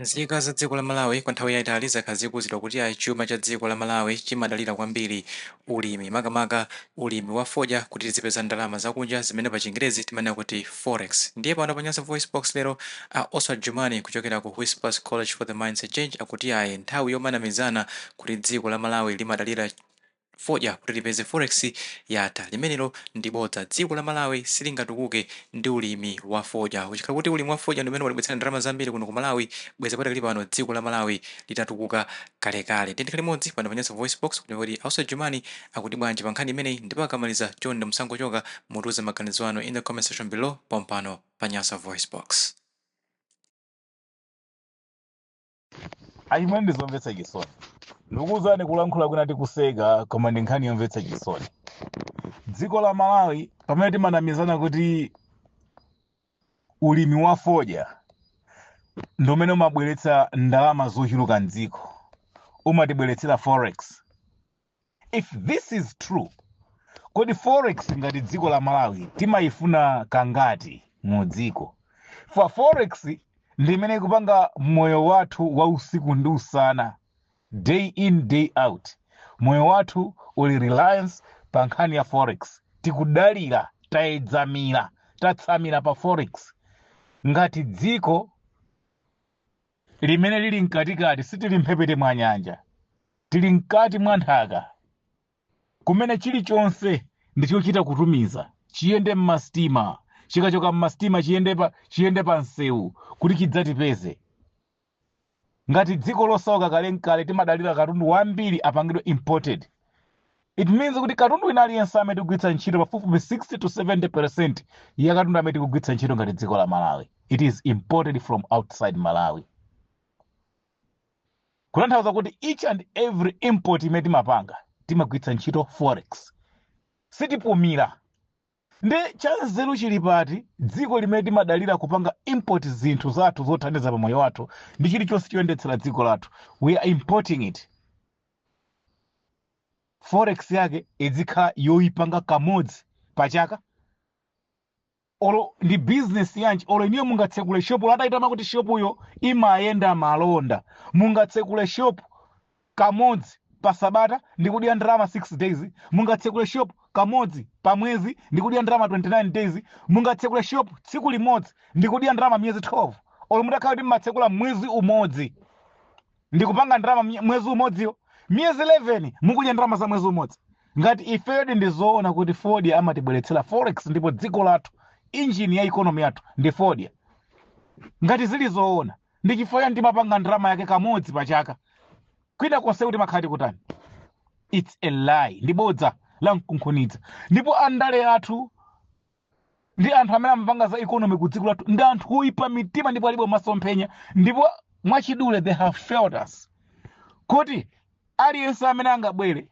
Nzika za dziko la Malawi kwa nthawi yayitali zakhazikitsidwa kuti chuma cha dziko la Malawi chimadalira kwambiri ulimi makamaka ulimi wa fodya kuti tizipeza ndalama zakunja zimene pa Chingerezi timanena kuti forex. Ndiye pano pa Nyasa Voice Box lero Oswald Jumani kuchokera ku Whispers College for the Mindset Change akuti nthawi yomanamizana kuti dziko la Malawi limadalira fodya kuti lipeze forex yatha. Limenelo ndi bodza. Dziko la Malawi silingatukuke ndi ulimi wa fodya. Kuchikhala kuti ulimi wa fodya ndi umene walibwetsera ndalama zambiri kuno ku Malawi, bweza patakali pano dziko la Malawi litatukuka kalekale. Tiyendekhe limodzi pano pa Nyasa Voice Box kuti Oswald Jumani akuti bwanji pa nkhani imeneyi ndipo akamaliza chonde musangochoka mutuze maganizo anu in the comment section below pompano pa Nyasa Voice Box. Ayimwe ndizomvetsa chisoni. Ndikuzani kulankhula kunati kuseka koma ndi nkhani yomvetsa chisoni. Dziko la Malawi pamene timanamizana kuti ulimi wa fodya ndi umene umabweretsa ndalama zochuluka mdziko, umatibweretsera forex. If this is true, kodi forex ngati dziko la Malawi timayifuna kangati mu dziko? For forex ndi imene ikupanga moyo wathu wa usiku ndi usana, day in day out. Moyo wathu uli reliance pa nkhani ya forex. Tikudalira, taedzamira, tatsamira pa forex. Ngati dziko limene lili mkatikati sitili mphepete mwa nyanja, tili mkati mwa nthaka kumene chilichonse ndichochita kutumiza chiyende m'mastima, chikachoka m'mastima chiyende pa msewu kuti chidzatipeze. Ngati dziko losauka kale timadalira katundu wambiri apangidwe imported. It means kuti katundu ina aliyense amene tikugwiritsa ntchito pafupifupi 60 to 70% ya katundu amene tikugwiritsa ntchito ngati dziko la Malawi, it is imported from outside Malawi. Kutanthauza kuti each and every import imene timapanga timagwiritsa ntchito forex. Sitipumira. Nde chanzeru chili pati dziko limene timadalira kupanga import zinthu zathu zothandiza pa moyo wathu ndi chilichonse choyendetsera dziko lathu, we are importing it. Forex yake izikhala yoyipanga kamodzi pachaka. Olo ndi business yanji, olo iniyo mungatsekule shop, latayitama kuti shopuyo imayenda malonda. Mungatsekule shop kamodzi pa Sabata ndikudya ndalama 6 days. Mungatsekule shop kamodzi pa mwezi ndikudya ndalama 29 days. Mungatsekule shop tsiku limodzi ndikudya ndalama miyezi 12. Olo mutakhala kuti mmatsekula mwezi umodzi ndikupanga ndalama mwezi umodziyo, miyezi 11 mukudya ndalama za mwezi umodzi. Ngati ifeyo ndizoona kuti fodya amatibweretsera forex ndipo dziko lathu engine ya economy yathu ndi fodya, ngati zili zoona ndi chifukwa ndimapanga ndalama yake kamodzi pachaka, kwina konse kuti makhati kutani? It's a lie, ndi bodza la mkunkhunitsa. Ndipo andale athu ndi anthu amene amapanga za economy ku dziko lathu ndi anthu oyipa mitima ndipo alipo masomphenya, ndipo mwachidule they have failed us. Kuti aliyense amene angabwere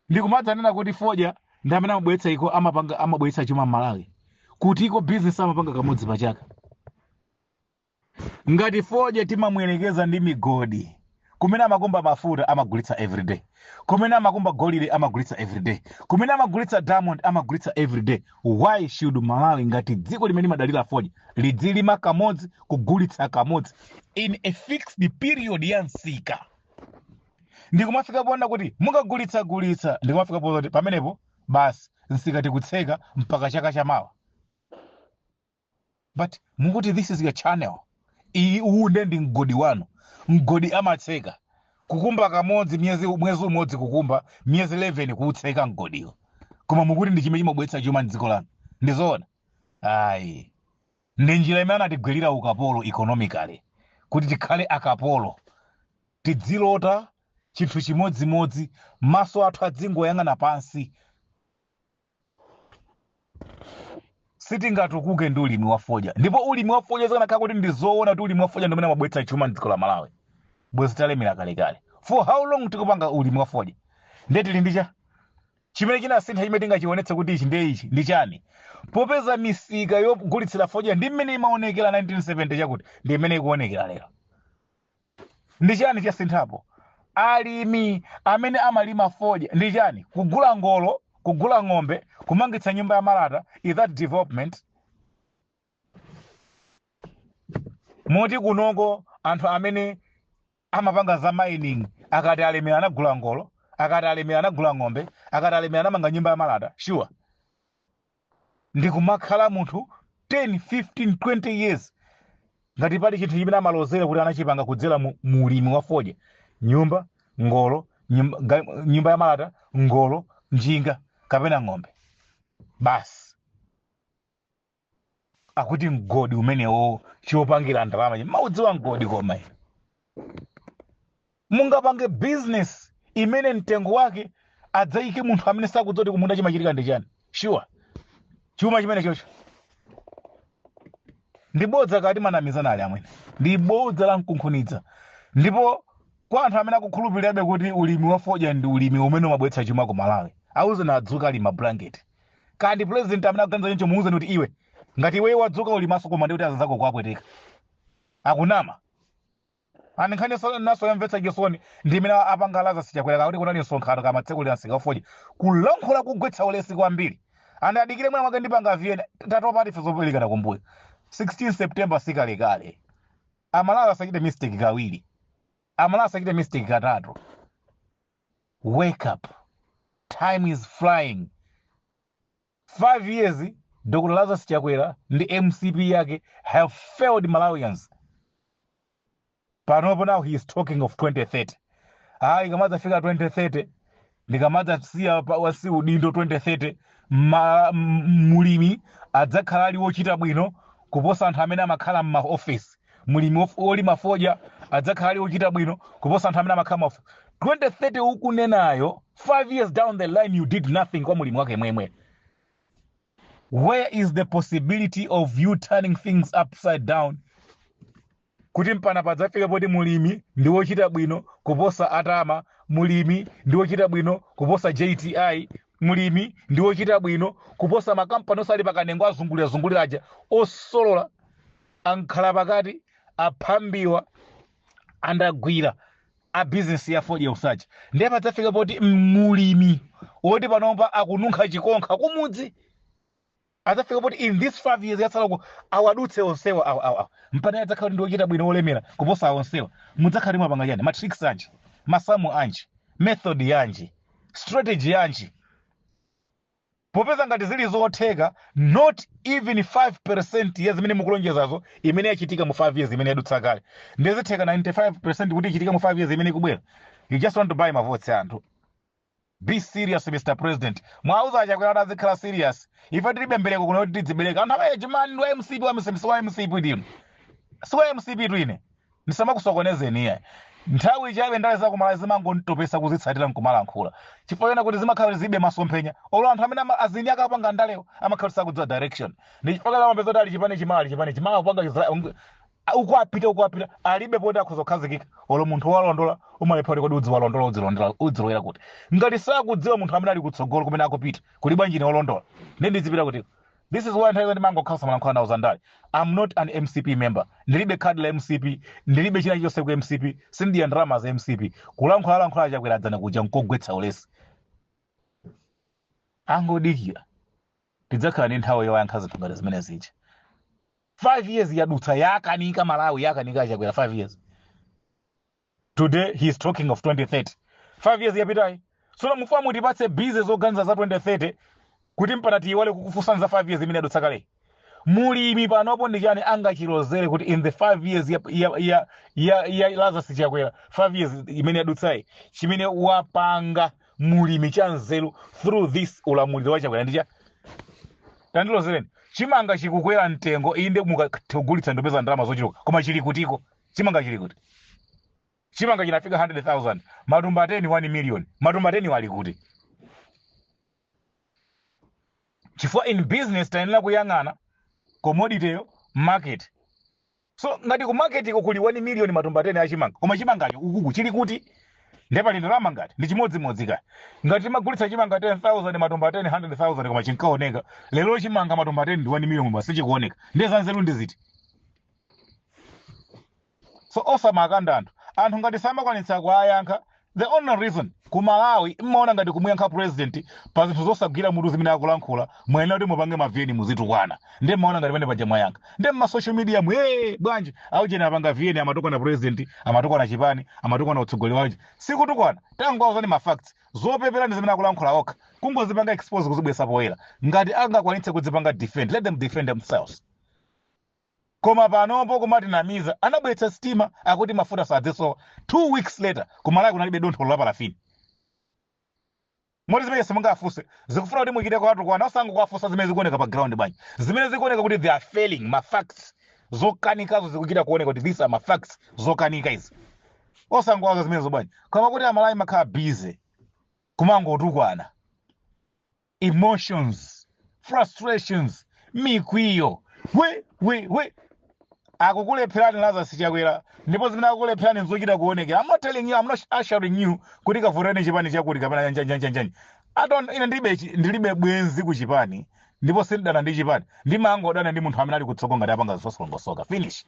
ndikumadzanena kuti fodya ndi amene amabweretsa iko amabweretsa chuma m'Malawi, kuti iko business amapanga kamodzi pachaka. Ngati fodya timamwerekeza ndi migodi, kumene amakumba mafuta amagulitsa everyday, kumene amakumba golide amagulitsa everyday, kumene amagulitsa diamond amagulitsa everyday. Why should Malawi ngati dziko limene limadalira fodya lidzilima kamodzi kugulitsa kamodzi in a fixed period ya nsika? Ndikumafika pona kuti mukagulitsa ndikumafika pona kuti pamenepo basi nsika tikutseka mpaka chaka chamawa. But mukuti this is your channel. Uwunde ndi mgodi wanu. Mgodi amatseka kukumba kamodzi mwezi umodzi, kukumba miyezi 11 kuutseka mgodiwo. Koma mukuti ndi chimene chimabweretsa chuma m'dziko lanu. Ndizoona? Ayi. Ndi njira imene anatigwirira ukapolo economically, kuti tikhale akapolo, tidzilota chinthu chimodzimodzi, maso athu adzingoyang'ana pansi. Sitingatukuke ndi ulimi wa fodya. Ndipo ulimi wa fodya zikanakhala kuti ndizoona kuti ulimi wa fodya ndi umene amabweretsa chuma m'dziko la Malawi, bwezi talemera kalekale. For how long tikupanga ulimi wa fodya? Ndiye tili ndicha chimene chinasintha chimene tingachionetse kuti ichi ndiye ichi ndi chani? Popeza misika yogulitsira fodya ndi mmene imaonekera 1970 chakuti ndi imene ikuonekera lero. Ndi chani chasinthapo? Alimi amene amalima fodya ndi chani? Kugula ngolo, kugula ng'ombe, kumangitsa nyumba ya malata. Is that development? Moti kunoko anthu amene amapanga za mining akati alemera anagula ngolo, akati alemera anagula ng'ombe, akati alemera anamanga nyumba ya malata, sure ndikumakhala munthu 10 15 20 years ngati pali chinthu chimene amalozera kuti anachipanga kudzera mu ulimi wa fodya, nyumba, ngolo, nyumba ya malata, ngolo, njinga kapena ng'ombe, basi akuti mgodi umenewo chopangira ndalama maudziwa mgodi koma mungapange business imene mtengo wake adzaike munthu amene sakudzoti kumunda chimachitika ndi chani, sure chuma chimene chocho ndibodza kati manamizana ali amwene ndibodza la mkunkhunitsa. Ndipo kwa anthu amene akukhulupirirabe kuti ulimi wa fodya ndi ulimi umene umabweretsa chuma ku Malawi, auze na adzuka ali mablanket kandi president amene akuganiza choncho muuze kuti iwe ngati iwe wadzuka ulimaso koma ndi kuti azanzako kwapweteka akunama ani nkhani naso yamvetsa chisoni ndi imene apangalaza sichakwera kuti kunali nsonkhano kamatsekulira nsika wa fodya kulankhula kugwetsa ulesi kwambiri andi adikire mwana mwake ndipanga viyena tatopa tife zopelikana kumbuyo 16 September sikalekale. Amalawi asachite mistake kawiri, Amalawi asachite mistake katatu. Wake up, time is flying. 5 years Dr. Lazarus Chakwera ndi MCP yake have failed Malawians. Panopo now he is talking of 2030. Ikamadza fika 2030 ndikamadza siya wasi udindo 2030 mulimi adzakhala ali wochita bwino kuposa anthu amene amakhala mma office. Mulimi olima fodya adzakhala ali wochita bwino kuposa anthu amene amakhala mma 2030 ukunenayo 5 years down the line you did nothing kwa mulimi wake mwemwe. Where is the possibility of you turning things upside down? Kuti mpana padzafika poti mulimi ndi wochita bwino kuposa atama, mulimi ndi wochita bwino kuposa JTI, mulimi ndi wochita bwino kuposa makampani osali pakanengo azungulira aja osolola ankhala pakati aphambiwa andagwira a business ya fodya usacha. Ndiye padzafika poti mulimi woti panomba akununkha chikonkha kumudzi adzafika poti in this 5 years yatsalako awadutse onsewa awa mpana adzakhala ndi wochita bwino olemera kuposa onsewa mudzakhala mwapanga chani matrix anji, masamu anji, method yanji, strategy yanji. Popeza ngati zili zotheka not even 5% ya zimene mukulonjezazo imene yachitika mu 5 years imene yadutsa kale ndezitheka 95% kuti ichitika mu 5 years imene ikubwera. You just want to buy my votes anthu. Be serious, Mr. President. Mwauza Chakwera azikhala serious. Ife tilibe mbeleko kuno kuti tidzibereka. Anthu abaye jimani ndi MCP wa MCP wa MCP ndino. Siwa MCP twine. Nisama kusokonezeni iye. Nthawi chabe ndale za kumala zimango ntopesa kuzitsatira nkumalankhula. Chifukwa kuti zimakhala zibe masomphenya. Olo anthu amene azini akapanga ndalewo amakhalisa kudziwa direction. Ndi chifukwa mapeza kuti ali chipane chimala kupanga ukwapita alibe poti akhuzokhazikika. Olo munthu walondola umalephera kuti udziwalondola udzilowera kuti ngati sakudziwa munthu amene ali kutsogolo kumene akupita kuli bwanji olondola ndizipita kuti this is why nthawi mango khasa malankhula nawo zandale. I'm not an MCP member, ndilibe card la MCP, ndilibe china chonse ku MCP, sindiya ndalama za MCP. Kulankhula Chakwera adzana kuja nkogwetsa ulesi angodikira tidzakhala ndi nthawi yoyankha zinthu ngati zimene zija. 5 years yadutsa yakanika Malawi yakanika Chakwera 5 years. Today he is talking of 2030. 5 years yapitayi. So mufamu tipatse busy zoganiza za 2030 kuti mpana tiyiwale kukufusanza 5 years imene yadutsa kale. Mulimi panopo ndi chani angachilozere kuti in the 5 years ya Lazarus Chakwera 5 years imene yadutsayi chimene wapanga mulimi chanzeru through this ulamuliro wa Chakwera ndicha tandilozereni chimanga chikukwera mtengo inde mukagulitsa ndopeza ndalama zochuluka koma chili kutiko chimanga chili kuti chimanga chinafika 100,000 matumba 10 1 million matumba 10 wali kuti chifukwa in business tayenera kuyang'ana commodity market. So ngati ku market iko kuli 1 million matumba 10 achimanga koma chimangacho ukuku chili kuti ndepa ndalama ngati ndi chimodzimodzi kaya ngati timagulitsa chimanga 10,000 matumba 10 100,000 koma chinkaoneka lero chimanga matumba 10 ndi 1 million koma sichikuoneka ndezanzeru ndi ziti. So osama akanda anthu ngati samakwanitsa kuyankha The only reason kumalawi mmaona ngati kumuyankha president pa zinthu zosagwira mutu zimene akulankhula mwene kuti mupange maviyeni muzitukwana ndi mmaona ngati pene paja mwayankha ndi mma social media bwanji auchene apanga viyeni amatukwana president amatukwana chipani amatukwana utsogoleri wache sikutukwana tangowauzani mafacts zopepera ndi zimene akulankhula okha kungozipanga expose kuzibwesa poyera ngati angakwanitse kudzipanga defend, let them defend themselves. Koma panopo kumatinamiza anabweretsa stima akuti mafuta sadzisowa 2 weeks later kumalawi kunalibe dontho la parafini. Moti zimene simungafuse zikufuna kuti muchite kwa atukwana osango kwafusa zimene zikuoneka pa ground bwanji zimene zikuoneka kuti they are failing ma facts zokanikazo zikuchita kuoneka kuti these are ma facts zokanika izi osango wazo zimene zobwanji koma kuti amalawi makhala busy kumangotukwana emotions frustrations mikwiyo we akukulepherani Lazarus Chakwera ndipo zimene akukulepherani nzochita kuonekera. I'm not telling you, I'm not assuring you kuti kavotani chipani chakuti kapena njanjanjanjani. Ine ndilibe bwenzi ku chipani ndipo sindidana ndi chipani ndimangodana ndi munthu amene ali kutsogolo ngati apanga zosolongosoka finish.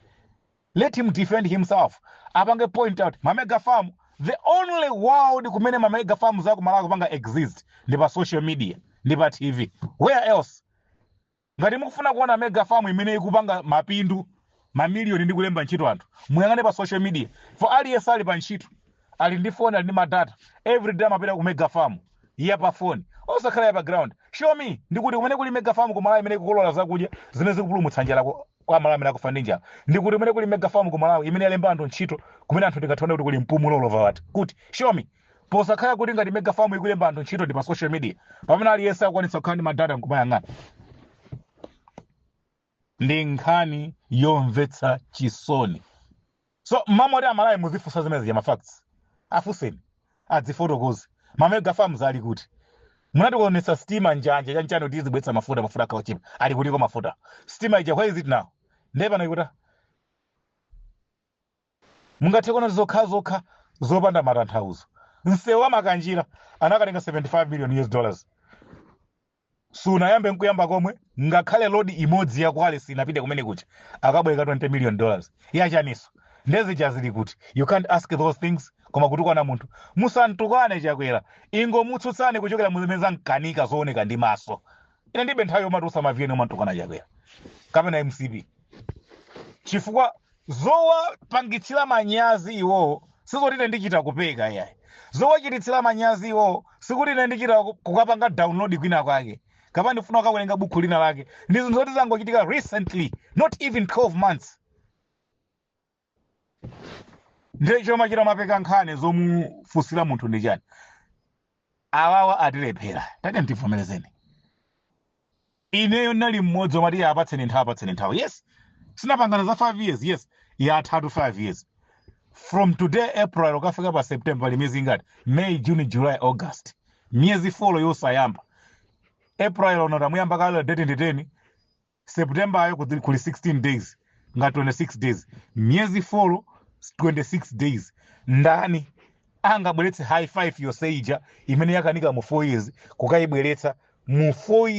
Let him defend himself. Apange point out mamega farm, the only world kumene mamega farm za kumalawi kupanga exist ndi pa social media ndi pa TV. Where else? Ngati mukufuna kuona mega farm imene ikupanga mapindu mamiliyoni ndi kulemba ntchito anthu muyang'ane pa social media. For aliyense ali pa ntchito ali ndi phone ali ndi madata every day amapita ku mega farm iya pa phone osakhala ya pa ground. Show me ndikuti kumene kuli mega farm kumalawi imene ikukolola zakudya zimene zikupulumutsa njala kwa malawi amene akufa ndi njala. Ndikuti kumene kuli mega farm kumalawi imene yalemba anthu ntchito kumene anthu tikathiona kuti kuli mpumulo all over what kuti show me. Posakhala kuti ngati mega farm ikulemba anthu ntchito ndi pa social media pamene aliyense akwanitsa kukhala ndi madata nkumayang'ana. Ndi nkhani yomvetsa chisoni. So mamoti amalawi muzifusa zimene zija mafacts afuseni adzifotokoze mamega farms ali kuti munatikuonetsa stima njanja chanchani kuti izibwetsa mafuta akachipa ali kutiko mafuta stima ija where is it now ndiye pano ikuti mungathe kuona zokha zopanda matanthauzo. Msewu wa makanjira anakatenga $75 million sunayambe nkuyamba komwe ngakhale lodi imodzi yakwale sinapite kumene kucha akabweka $20 million yachaniso ndezi chazili kuti you can't ask those things koma kutukwana munthu musantukwane Chakwera ingomutsutsane kuchokera muzimeza nkanika zooneka ndi maso. Ine ndibe nthawi yomatusa maviyeni omantukwana Chakwera kapena MCP chifukwa zowapangitsira manyazi iwo sizoti ine ndichita kupeka yayi zowachititsira manyazi iwo sikuti ine ndichita kukapanga download kwina kwake kapena ndifuna kukawerenga buku lina lake ndi zinthu zoti zangochitika recently not even 12 months. Ndiye choma chita mapeka nkhani zomufusira munthu ndi chani awawa atilephera take ndivomerezeni. Ineyo nali mmodzi omati apatseni nthawi yes sinapangana za 5 years yes yatatu 5 years from today April ukafika pa September li miezi ngati May June July August miezi 4 yosayamba. April ono tamuyamba kale date ndi 10 September ayo kuli 16 days ngati 26 days miezi 4 26 days ndani angabweretsa high five yoseija imene yakanika mu 4 years kukaibweretsa mu 4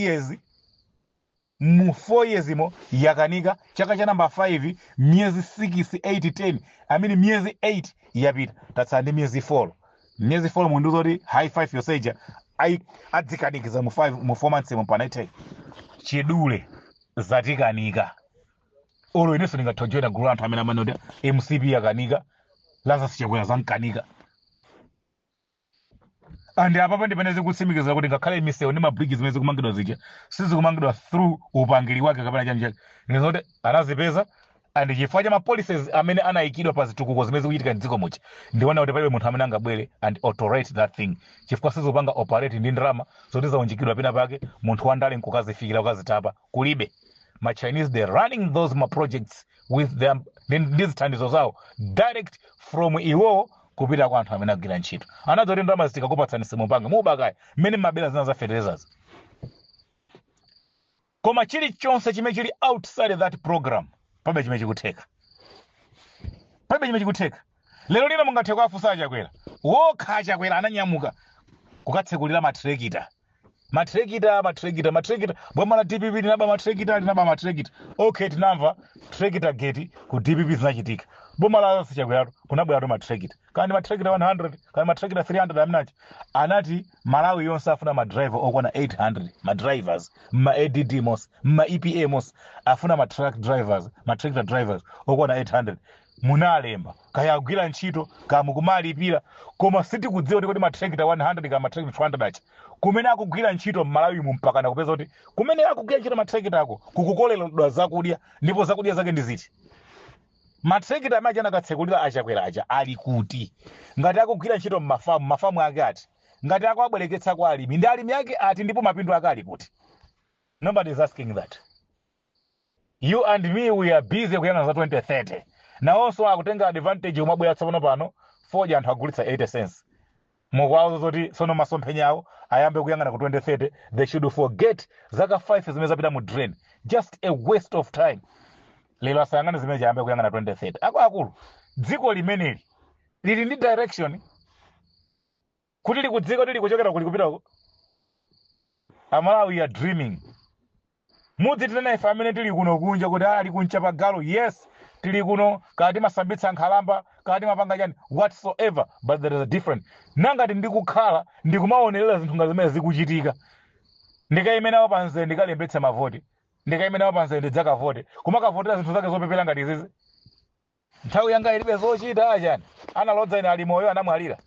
years mo yakanika chaka cha number 5 miezi 6 8 10 amini miezi 8 yapita tatsandi miezi 4 mundu zoti high five yoseija adzikanikiza mu 4 months mo panaite chidule zatikanika olo ineso ndingathojoina gulu anthu amene amanoti MCP yakanika Lazarus Chakwera zankanika andi apa ndipene zikutsimikiza kuti ngakhale misewu ndi mabridges zimene zikumangidwa zija sizikumangidwa through upangiri wake kapena chani ndizoti anazipeza and chifukwa cha ma policies amene anayikidwa pa zitukuko zimene zikuchitika m'dziko mucha ndiona kuti palibe munthu amene angabwere and authorate that thing chifukwa sizopanga operate ndi ndalama zoti zaunjikidwa pena pake munthu wandale nkukazifikira kukazitapa kulibe. Ma Chinese they're running those projects with them these thandizo zawo direct from iwo kupita kwa anthu amene agwira ntchito anadzoti ndalama zitika kupatsani simupanga mubakaya mmene mabela zina za fertilizers koma chilichonse chimene chili outside that program pabe chimene chikutheka lero lino mungathe kuafusa Chakwera wokha Chakwera ananyamuka kukatsekulira matrekita matrekita boma la DPP linaba matrekita okay tinamva trekita gate ku DPP zinachitika boma la sichakwerato kunabwerato matrekita kandi matrekita 100 kandi matrekita 300 amnachi anati Malawi yonse afuna madriver okwana 800 madrivers ma ADD mos ma EPA mos afuna matruck drivers matrekita drivers okwana 800 munalemba kayagwira ntchito kamukumalipira koma sitikudziwa kuti matrekita 100 kama matrekita 200 achi kumene akugwira ntchito m'Malawi mpaka nakupeza kuti kumene akugwira ntchito matrekita ako kukukoleredwa zakudya ndipo zakudya zake ndi ziti matrekita amaji anakatsekulira achakwera aja ali kuti ngati akugwira ntchito m'mafamu ake ati ngati akuabwereketsa kwa alimi ndi alimi ake ati ndipo mapindu ake ali kuti nobody is asking that. You and me, we are busy kuyang'ana za 2030 nawonso akutenga advantage umabwera tsopano pano foja anthu agulitsa 80 cents mukwawo zoti sono masomphenya awo ayambe kuyang'ana ku 2030 they should forget zaka 5 zimene zapita mu drain just a waste of time lero asayang'ane zimene ziyambe kuyang'ana 2030 akulu dziko limeneli lili ndi direction kuti likudziko tili kuchokera kuli kupitako Amalawi are dreaming mudzi tinena ife amene tili kuno kunja kuti ali kuncha pagalo yes tili kuno kati masambitsa nkhalamba kati mapanga chani whatsoever but there is a different nangati ndikukhala ndikumaonerera zinthu ngati zimene zikuchitika ndikayimenawo panze ndikalembetsa mavoti ndikayimenawo panze ndidzakavote kumakavotera zinthu zake zopepera ngati izizi nthawi yanga ilibe zochita achani analodza ine ali moyo anamwalira